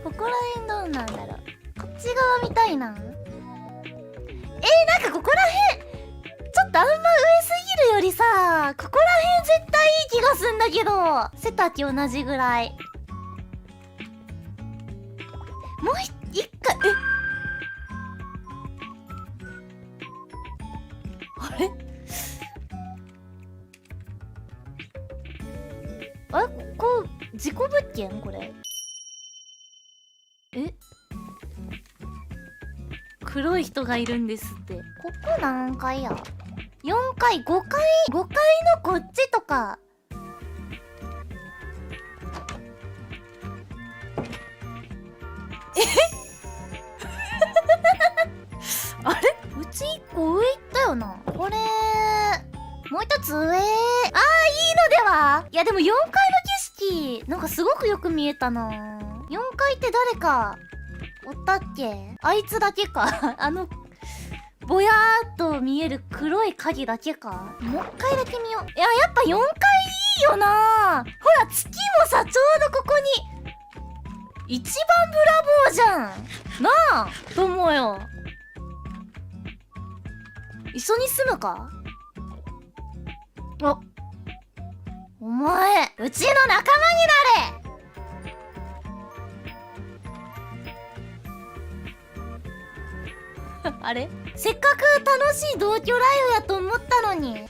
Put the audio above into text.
ここら辺どうなんだろう。こっち側見たいな。なんかここら辺ちょっとあんま上すぎるよりさ、ここら辺絶対いい気がすんだけど。背丈同じぐらい。もう一回、あれこう、事故物件これ。黒い人がいるんですって。ここ何階や？ 4 階、5階、5階のこっちとか。あれ？うち1個上行ったよな。これ、もう一つ上。いいのでは？いやでも4階の景色、なんかすごくよく見えたな。4階って誰か、おったっけ？あいつだけかぼやーっと見える黒い影だけか。もう一回だけ見よう。いや、やっぱ4階いいよな。ほら、月もさ、ちょうどここに。一番ブラボーじゃん。なあ、と思うよ。一緒に住むか？お前、うちの仲間になれ！あれ？せっかく楽しい同居ライブやと思ったのに。